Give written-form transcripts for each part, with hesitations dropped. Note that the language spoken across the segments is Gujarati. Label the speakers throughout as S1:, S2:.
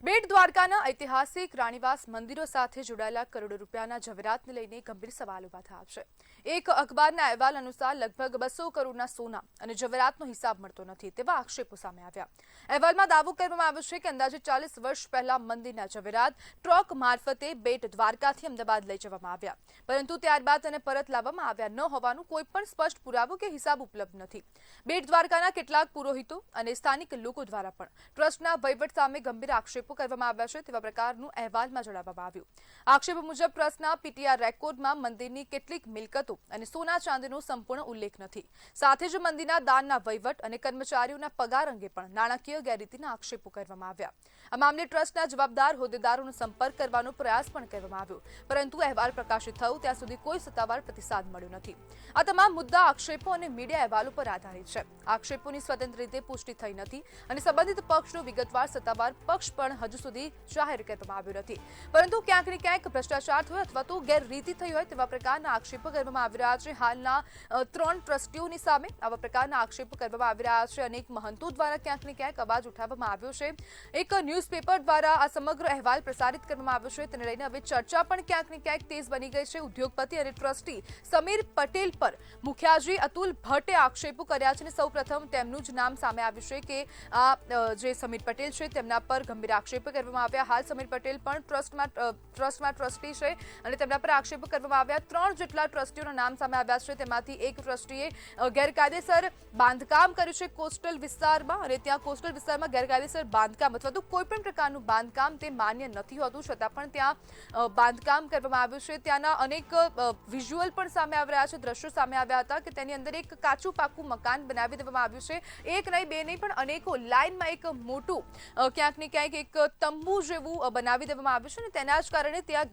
S1: બેટ દ્વારકાના ઐતિહાસિક રાણીવાસ મંદિરો સાથે જોડાયેલા કરોડો રૂપિયાના જવેરાતને લઈને ગંભીર સવાલ ઉભા થયા છે। એક અખબારના અહેવાલ અનુસાર લગભગ 200 કરોડના સોના અને જવેરાતનો હિસાબ મળતો નથી તેવા આક્ષેપો સામે આવ્યા। અહેવાલમાં દાવો કરવામાં આવ્યો છે કે અંદાજે 40 વર્ષ પહેલા મંદિરના જવેરાત ટ્રક મારફતે બેટ દ્વારકાથી અમદાવાદ લઈ જવામાં આવ્યા, પરંતુ ત્યારબાદ તેને પરત લાવવામાં આવ્યા ન હોવાનું કોઈ પણ સ્પષ્ટ પુરાવો કે હિસાબ ઉપલબ્ધ નથી। બેટ દ્વારકાના કેટલાક પુરોહિતો અને સ્થાનિક લોકો દ્વારા પણ ટ્રસ્ટના વહીવટ સામે ગંભીર આક્ષેપો કરવામાં આવ્યા છે તેવા પ્રકારનું અહેવાલમાં જણાવવામાં આવ્યું। આક્ષેપો મુજબ ટ્રસ્ટના પીટીઆર રેકોર્ડમાં મંદિરની કેટલીક મિલકતો અને સોના ચાંદીનો સંપૂર્ણ ઉલ્લેખ નથી, સાથે જ મંદિરના દાનના વહીવટ અને કર્મચારીઓના પગાર અંગે પણ નાણાકીય ગેરરીતિના આક્ષેપો કરવામાં આવ્યા। આ મામલે ટ્રસ્ટના જવાબદાર હોદ્દેદારોનો સંપર્ક કરવાનો પ્રયાસ પણ કરવામાં આવ્યો, પરંતુ અહેવાલ પ્રકાશિત થયો ત્યાં સુધી કોઈ સત્તાવાર પ્રતિસાદ મળ્યો નથી। આ તમામ મુદ્દા આક્ષેપો અને મીડિયા અહેવાલો પર આધારિત છે। આક્ષેપોની સ્વતંત્ર રીતે પુષ્ટિ થઈ નથી અને સંબંધિત પક્ષનો વિગતવાર સત્તાવાર પક્ષ પણ હજુ સુધી જાહેર કરવામાં આવ્યો નથી, પરંતુ ક્યાંક ને ક્યાંક ભ્રષ્ટાચાર થયો અથવા તો ગેરરીતિ થઈ હોય તેવા પ્રકારના આક્ષેપો કરવામાં આવી રહ્યા છે। હાલના 3 ટ્રસ્ટીઓની સામે આવા પ્રકારના આક્ષેપો કરવામાં આવી રહ્યા છે। અનેક મહંતો દ્વારા ક્યાંક ને ક્યાંક અવાજ ઉઠાવવામાં આવ્યો છે। એક ન્યૂઝપેપર દ્વારા આ સમગ્ર અહેવાલ પ્રસારિત કરવામાં આવ્યો છે, તેને લઈને હવે ચર્ચા પણ ક્યાંક ને ક્યાંક તેજ બની ગઈ છે। ઉદ્યોગપતિ અને ટ્રસ્ટી સમીર પટેલ પર મુખ્યાજી અતુલ ભટ્ટે આક્ષેપો કર્યા છે અને સૌપ્રથમ તેમનું જ નામ સામે આવ્યું છે કે આ જે સમીર પટેલ છે તેમના પર ગંભીર આક્ષેપો કરવામાં આવ્યા। હાલ સમીર પટેલ પણ ટ્રસ્ટમાં ટ્રસ્ટી છે અને તેમના પર આક્ષેપો કરવામાં આવ્યા। 3 જેટલા ટ્રસ્ટીઓના નામ સામે આવ્યા છે, તેમાંથી એક ટ્રસ્ટીએ ગેરકાયદેસર બાંધકામ કર્યું છે કોસ્ટલ વિસ્તારમાં, અને ત્યાં કોસ્ટલ વિસ્તારમાં ગેરકાયદેસર બાંધકામ અથવા તો કોઈ પણ પ્રકારનું બાંધકામ તે માન્ય નથી હોતું, છતાં પણ ત્યાં બાંધકામ કરવામાં આવ્યું છે। ત્યાંના અનેક વિઝ્યુઅલ પણ સામે આવી રહ્યા છે, દ્રશ્યો સામે આવ્યા હતા કે તેની અંદર એક કાચું પાકું મકાન બનાવી દેવામાં આવ્યું છે। એક નહીં બે નહીં પણ અનેકો લાઇનમાં એક મોટું ક્યાંક ને ક્યાંક એક તંબુ જેવું બનાવી દેવામાં આવ્યું છે અને તેના જ કારણે ત્યાં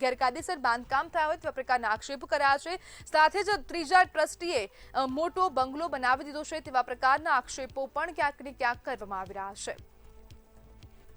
S1: ગેરકાયદેસર બાંધકામ થયા હોય તેવા પ્રકારના આક્ષેપો કર્યા છે। સાથે જ ત્રીજા ટ્રસ્ટીએ મોટો બંગલો બનાવી દીધો છે તેવા પ્રકારના આક્ષેપો પણ ક્યાંક ને ક્યાંક કરવામાં આવી રહ્યા છે।